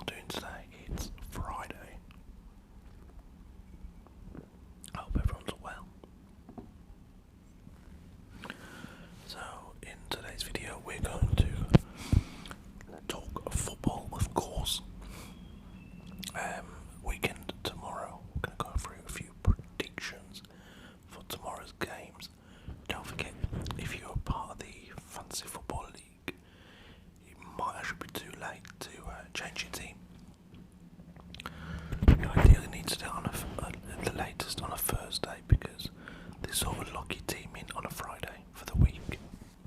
y'all doing today? It's Friday. I hope everyone's well. So, in today's video, we're going to talk football, of course. Weekend tomorrow. We're going to go through a few predictions for tomorrow's games. Don't forget, if you're part of the Fantasy Football League, it might actually be too late to change your team. You ideally need to do it on at the latest on a Thursday, because they sort of lock your team in on a Friday for the week.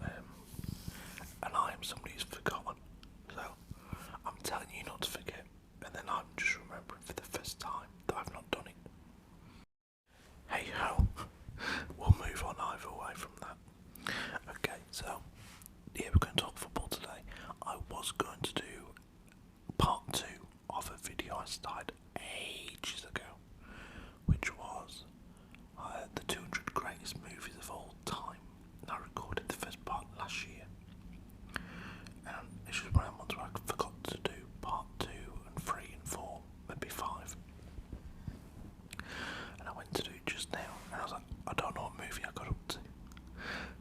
And I am somebody who's forgotten, so I'm telling you not to forget, and then I'm just remembering for the first time that I've not done it. Hey ho, we'll move on either way from that. Okay, so yeah, we're going to talk football today. I was going to do part 2 of a video I started ages ago, which was the 200 greatest movies of all time. And I recorded the first part last year, and it's just one of the ones where I forgot to do part 2 and 3 and 4, maybe 5. And I went to do it just now, and I was like, I don't know what movie I got up to.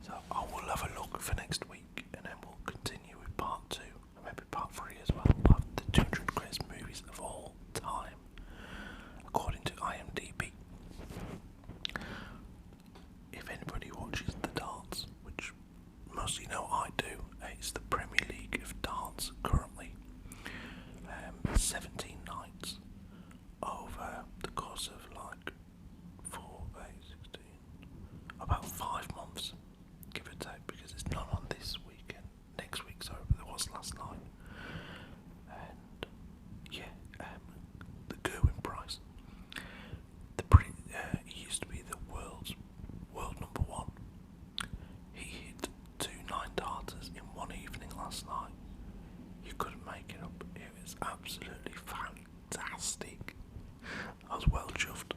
So I will have a look for next week, and then we'll continue with part 2, and maybe part 3 as well, of the 200 greatest movies of all time, according to IMDb. If anybody watches the darts, which most of you know I do, it's the Premier League of darts currently. 17 nights over the course of like 4, 8, 16, about 5 months, give or take, because it's not on this weekend. Next week, sorry, but there was last night. And yeah, the Gerwin Price. He used to be the world number 1. He hit 2 9-darters in one evening last night. You couldn't make it up. It was absolutely fantastic. I was well chuffed.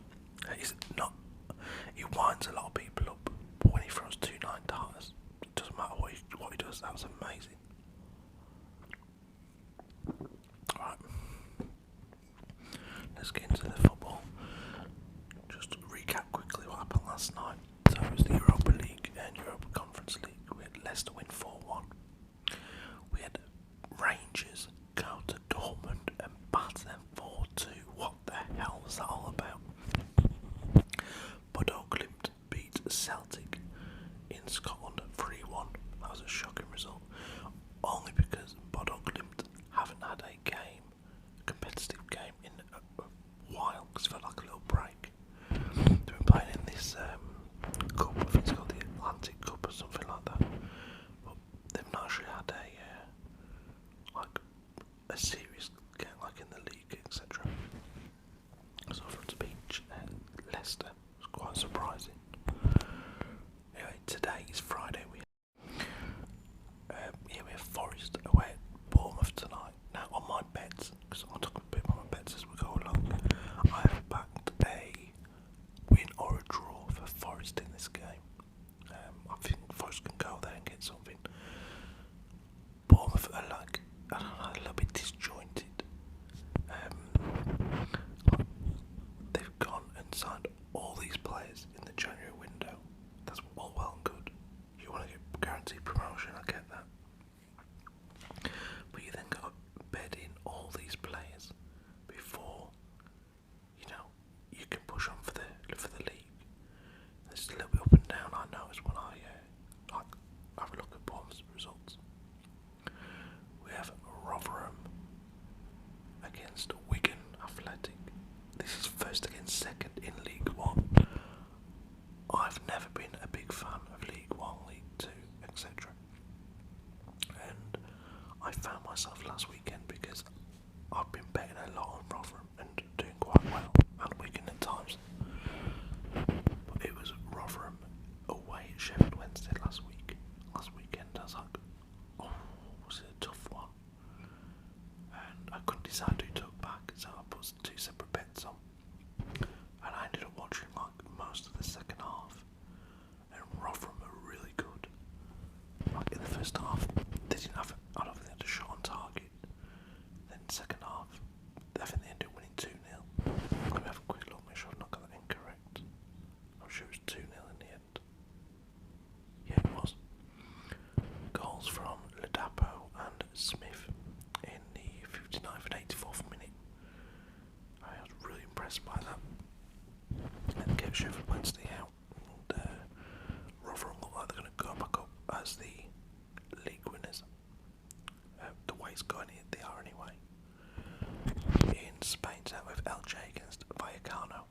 He winds a lot of people up, but when he throws 2 9-darters, it doesn't matter what he does. That was amazing. Right, let's get into the football. Just to recap quickly what happened last night. So it was the Europa League and Europa Conference League. We had Leicester win 4-1. We had Rangers go to Dortmund and batter them 4-2. What the hell was that all about? Bodo Glimt beat Celtic in Scotland 3-1. That was a shocking result. Only because Bodo Glimt haven't had a competitive game in a while, because it felt like a little break. They've been playing in this cup, I think it's called the Atlantic Cup or something like that. But they've not actually had a serious game like in the league, etc. So for them to beat Leicester was quite surprising. Anyway, today is Friday. We have Forest away at Bournemouth tonight. Now on my bets, because I'll talk a bit about my bets as we go along, I have backed a win or a draw for Forest in this game. I think Forest can go there and get something. Bournemouth are a little bit disjointed. They've gone and signed all these players in the January window. That's all well and good. You want to get guaranteed promotion, I get that. But you then got to bed in all these players before you can push on for the league. It's a little bit up and down, I noticed when I have a look at Bournemouth's results. We have Rotherham against Wigan Athletic. This is first against second in League One. I've never been a big fan of League One, League Two, etc. And I found myself last weekend, because I've been betting a lot on Rotherham and doing quite well, and Wigan at times. But it was Rotherham away at Sheffield Wednesday last weekend. I was like, oh, was it a tough one? And I couldn't decide who took back, so I put 2 separate bets on. And I ended up watching most of the second half, and Rotherham were really good. In the first half, they didn't have, I don't think they had a shot on target. Then second half, Smith in the 59th and 84th minute. I was really impressed by that. And kept Sheffield Wednesday out. And Rotherham look like they're going to go back up as the league winners. The way it's going, they are anyway. In Spain, out with LJ against Vallecano.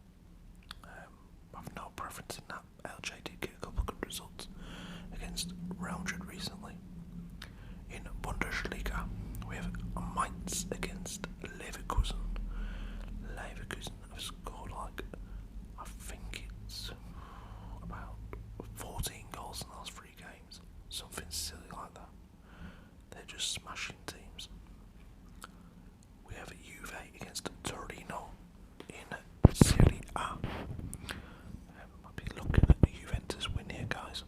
I've no preference in that. LJ did get a couple of good results against Real Madrid recently. In Bundesliga, we have Mainz against Leverkusen. Leverkusen have scored I think it's about 14 goals in the last 3 games. Something silly like that. They're just smashing teams. We have Juve against Torino in Serie A. I'll be looking at the Juventus win here, guys.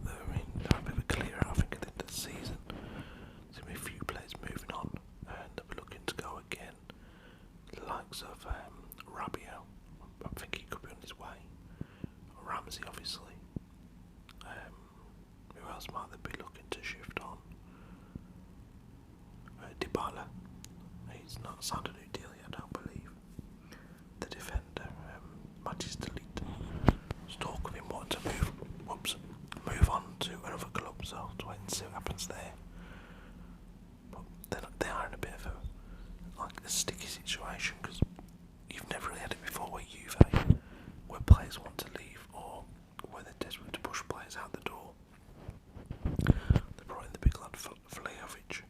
They're a bit of a clear out, I think, at the end of the season. There's going to be a few players moving on, and they'll be looking to go again. The likes of Rabiot, I think he could be on his way. Ramsey, obviously. Who else might they be looking to shift on? Dybala. He's not signed a new deal yet, I don't believe. The defender, Manchester Leeds. There's talk of him wanting to move on to another club, so to wait and see what happens there. But they are in a bit of a sticky situation, because you've never really had it before where players want to leave or where they're desperate to push players out the door. They brought in the big lad Vlahovic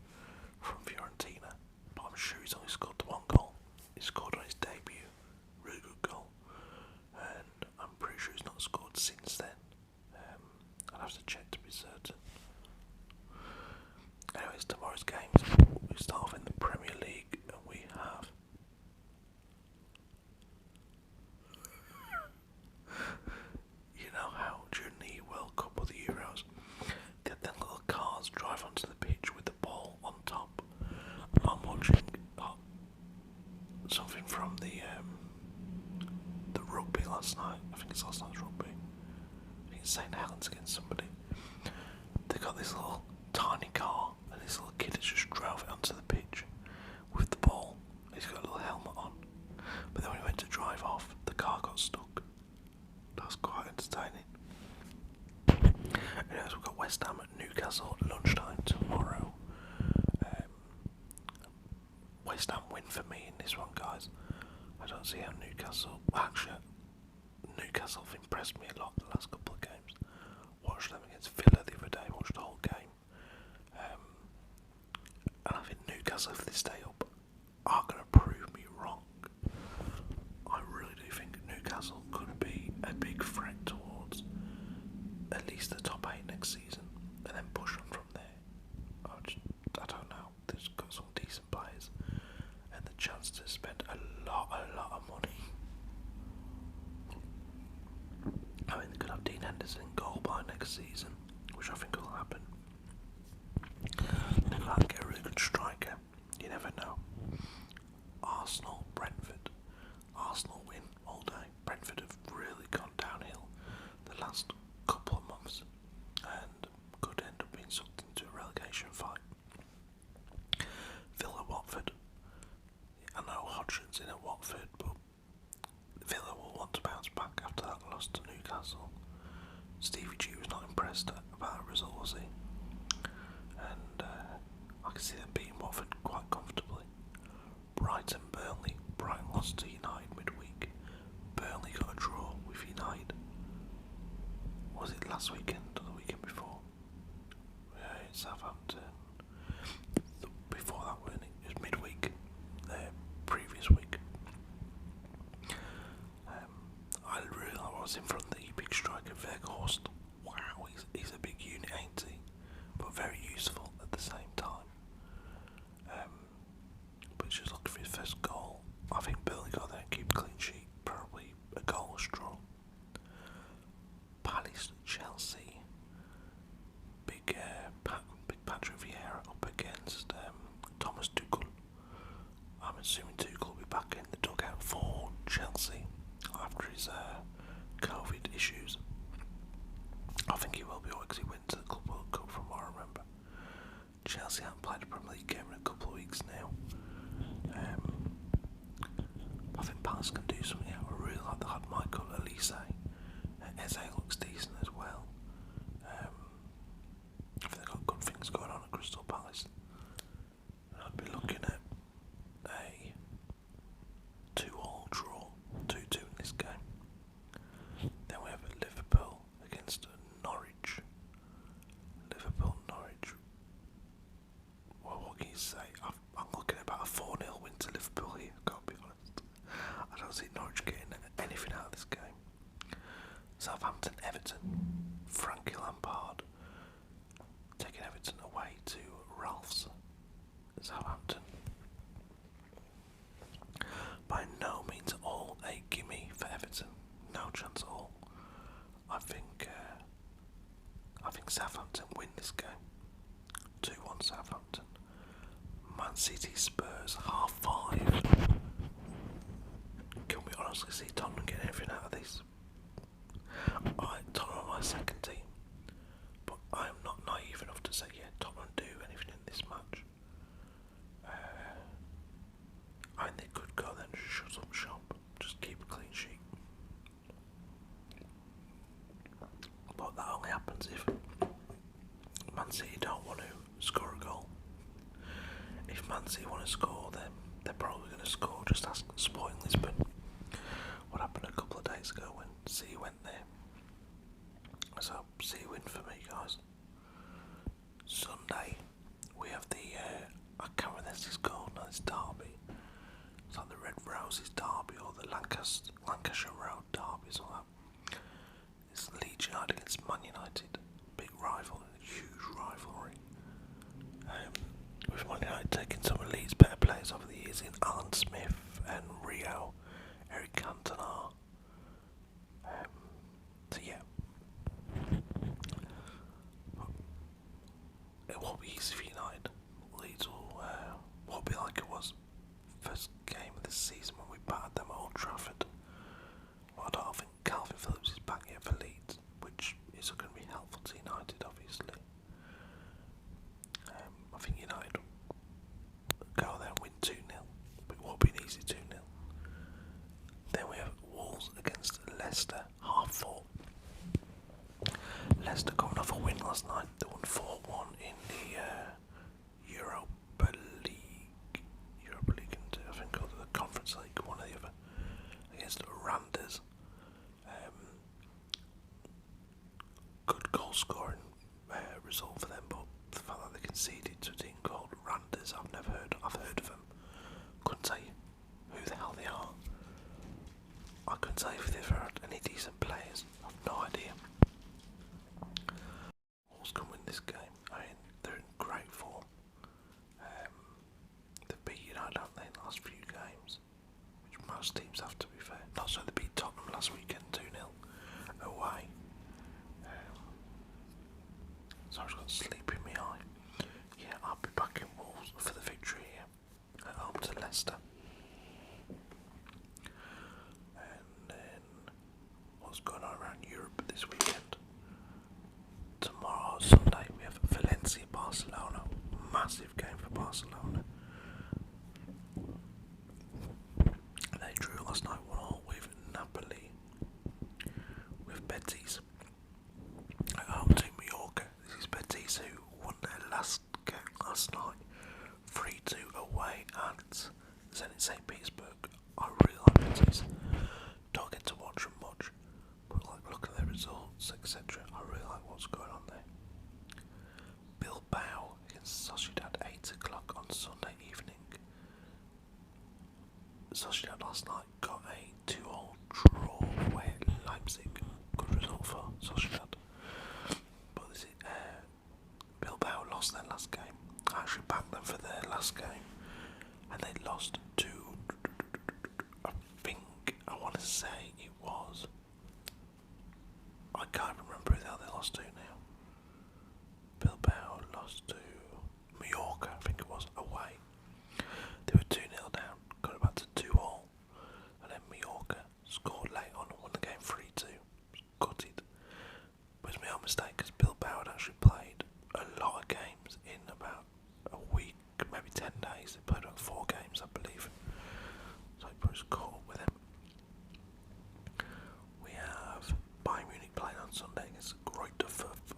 from Fiorentina, but I'm sure he's only scored the 1 goal. He scored on his debut, really good goal, and I'm pretty sure he's not scored since then. I'd have to check to be certain. Anyways, tomorrow's games, we start off in the Premier League, and we have you know how during the World Cup or the Euros, they had them little cars drive onto the pitch with the ball on top. I'm watching something from the rugby last night. I think it's last night's rugby. I think it's St Helens against somebody. They got this little tiny car, and this little kid has just drove it onto the pitch with the ball. He's got a little helmet on, but then when he went to drive off, the car got stuck. That's quite entertaining. Anyways, we've got West Ham at Newcastle at lunchtime tomorrow. West Ham win for me in this one, guys. I don't see how Newcastle have impressed me a lot the last couple of games. Watched them against Villa the other day, watched the whole game. And I think Newcastle, if they stay up, are going to prove me wrong. I really do think Newcastle could be a big threat towards at least the top 8 next season, and then push on from there. I don't know. They've got some decent players, and the chance to spend a lot of money. I mean, they could have Dean Henderson in goal by next season, which I think will happen. They could get a really good striker. You never know. Arsenal, Brentford. Arsenal win all day. Brentford have really gone downhill the last couple of months, and could end up being sucked into a relegation fight. Villa, Watford. I know Hodgson's in at Watford, but Villa will want to bounce back after that loss to Newcastle. Stevie G was not impressed about the result, was he? And I can see them beating Watford quite comfortably. Brighton, Burnley. Brighton lost to United midweek. Burnley got a draw with United. Was it last weekend or the weekend before? Yeah, it's Southampton. Before that, wasn't it? It was midweek. Previous week. I really like what was in front of the big striker Weghorst. Wow, he's a big unit, ain't he? But very useful at the same time. But just looking for his first goal. I think Burnley got there and keep a clean sheet. Probably a goalless draw. Palace, Chelsea. Big Patrick Vieira up against Thomas Tuchel. I'm assuming Tuchel will be back in the dugout for Chelsea after his COVID issues. Chelsea haven't played a Premier League game in a couple of weeks now. I think Palace can do something out. I really like that Michael Elise. Eze looks decent as well. I think they've got good things going on at Crystal Palace. I'd be looking at a 2-2 draw, 2-2 in this game. Then we have Liverpool against Norwich. Norwich. Well, what can you say? I'm looking at about a 4-0 win to Liverpool here, can't be honest. I don't see Norwich getting anything out of this game. Southampton, Everton. Frankie Lampard taking Everton away to Ralph's Southampton. By no means all a gimme for Everton. No chance at all. I think Southampton win this game. 2-1 Southampton. Man City Spurs, 5:30. Can we honestly see Tottenham getting anything out of this? Tottenham are my second team, but I am not naive enough to say, yeah, Tottenham do anything in this match. I think they could go then and shut up shop, just keep a clean sheet. But that only happens if Man City don't want to score a goal. If Man City want to score, then they're probably going to score. Just ask Sporting Lisbon. What happened a couple of days ago when City went there. So, City win for me, guys. Sunday, we have the, I can't remember this is called, no, it's Derby. It's like the Red Roses Derby or the Lancashire Road Derby, something like that. It's Leeds United against Man United. Big rivalry, huge rivalry. With Man United taking some of Leeds' better players over the years in Alan Smith and Rio, Eric Cantona. So yeah, it won't be easy for United. Leeds won't be like it was first game of the season when we battered them at Old Trafford. Well, I don't think Calvin Phillips is back yet for Leeds, which is going to be helpful to United, obviously. I think United will go there and win 2-0, but it won't be an easy 2-0. Then we have Wolves against Leicester, 4:30. Leicester coming off a win last night. They won 4-1 in the Europa League, and I think called the Conference League, one or the other, against Randers. Good goal scoring result for them, but the fact that they conceded to a team called Randers, I've heard of them. Couldn't tell you who the hell they are. I couldn't tell you if they've had any decent players. I've no idea. Wolves can win this game. I mean, they're in great form. They've beat United, haven't they, in the last few games, which most teams have, to be fair. Not so they beat Tottenham last weekend 2-0 away. So I've just got sleep in my eye. Yeah, I'll be back in Wolves for the victory here at home to Leicester. And then what's going on around Europe this weekend? Tomorrow, Sunday, we have Valencia, Barcelona. Massive game for Barcelona. They drew last night 1-1 with Napoli. With Betis at home to Mallorca. This is Betis who won their last game last night, 3-2 away at Zenit St. Petersburg. I really like Betis. Don't get to watch them much, but look at their results, etc. I really like what's going on there. Bilbao against Sociedad, 8 o'clock on Sunday evening. Sociedad last night got a 2-2 draw away at Leipzig. Good result for Sociedad. But this is, Bilbao lost their last game. I actually backed them for their last game, and they lost to, I think, I want to say it was, I can't remember who the hell they lost to now. Bilbao lost to Mallorca, I think it was, away. They were 2-0 down, got it back to 2-2, and then Mallorca scored late on and won the game 3-2. Gutted. But it's my own mistake, because Bilbao had actually played a lot of games in about 10 days. They played about 4 games, I believe. So Bruce caught up with him. We have Bayern Munich playing on Sunday against Greuther Fürth.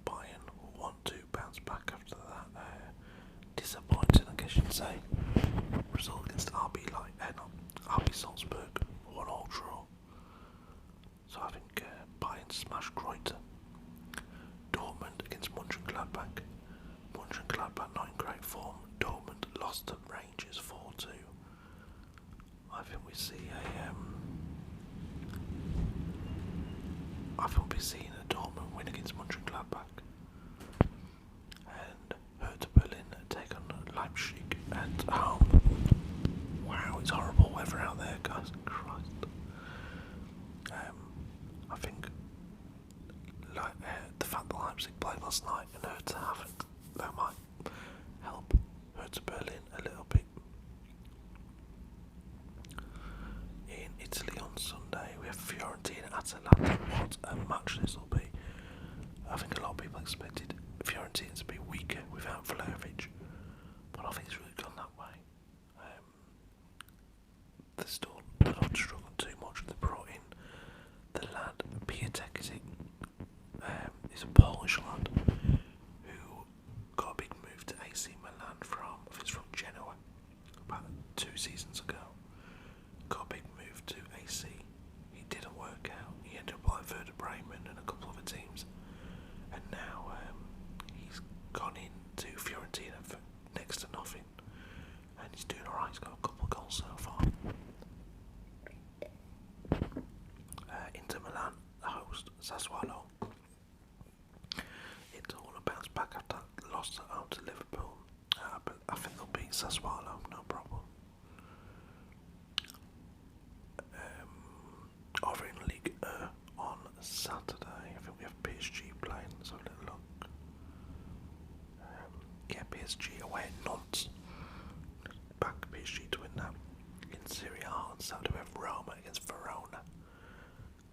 Bayern will want to bounce back after that disappointing, I guess you'd say, result against RB Salzburg, 1-1 draw. So I think Bayern smashed Greuther. Dortmund against Mönchengladbach. Mönchengladbach not in great form. Dortmund lost to Rangers 4-2. I think we see we'll be seeing a Dortmund win against Mönchengladbach. And Hertha Berlin take on Leipzig at home. Wow, it's horrible weather out there, guys. Christ. I think the fact that Leipzig played last night and Hertha haven't, that might help Hertha Berlin a little bit. In Italy on Sunday, we have Fiorentina at Atalanta. What a match this will be. I think a lot of people expected Fiorentina to be weaker without Vlahovic, but I think it's really gone that way. They're not struggling too much. They brought in the lad Piatek, he's a Polish lad who got a big move to AC Milan from Genoa about 2 seasons ago. Got a big move to AC. He didn't work out. He ended up like Werder Bremen and a couple of other teams, and now he's gone into Fiorentina for next to nothing, and he's doing alright. He's got a couple of goals so far. Inter Milan host Sassuolo. Inter want to bounce back after lost at home to Liverpool, but I think they'll beat Sassuolo, no problem. Over in Ligue 1 on Saturday, I think we have PSG playing. Let's have a little look. PSG away at Nantes. Back PSG to win that. In Serie A on Saturday we have Roma against Verona.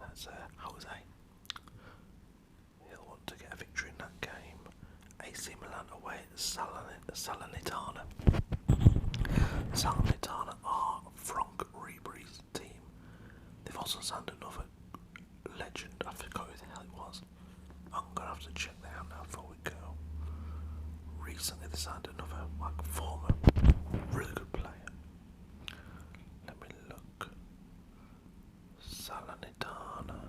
That's Jose. He'll want to get a victory in that game. AC Milan away at Salernitana. Salernitana are Frank Ribery's team. They've also signed another legend. I forgot who the hell it was. I'm going to have to check that out now before we go. Recently they signed another former really good player. Let me look. Salernitana.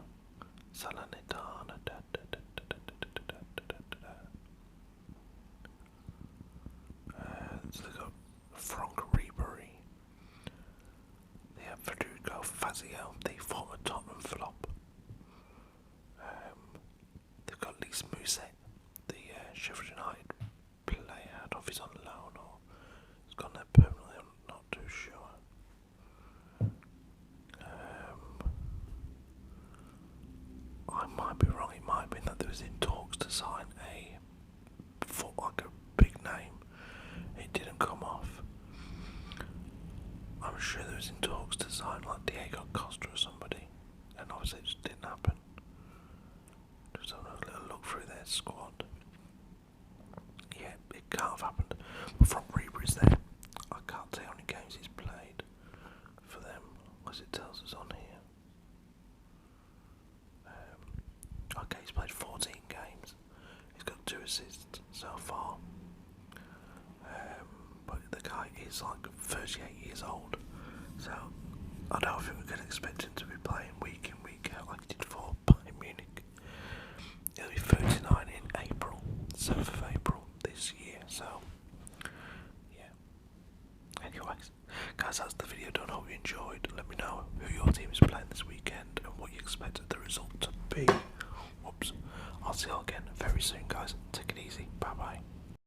So they got Frank Ribery. They have Federico Fazio, the former Tottenham flop. They've got Lise Mousset, the Sheffield United player. I don't know if he's on loan or he's gone there permanently, I'm not too sure. I might be wrong, it might have been that there was in talks to sign a big name. It didn't come off. I'm sure there was in talks to sign like Diego Costa or somebody, and obviously it just didn't happen. Just having a little look through their squad. Yeah, it can't have happened. But from Ribery's there, I can't tell how many games he's played for them, as it tells us on here. Okay, he's played 14 games. He's got 2 assists so far. But the guy is like 38 years old, so I don't think we could expect him to be playing week in, week out like he did for Bayern Munich. He'll be 39 in April, 7th of April this year, so yeah. Anyways, guys, that's the video done. Hope you enjoyed. Let me know who your team is playing this weekend and what you expected the result to be. Whoops. I'll see you all again very soon, guys. Take it easy. Bye bye.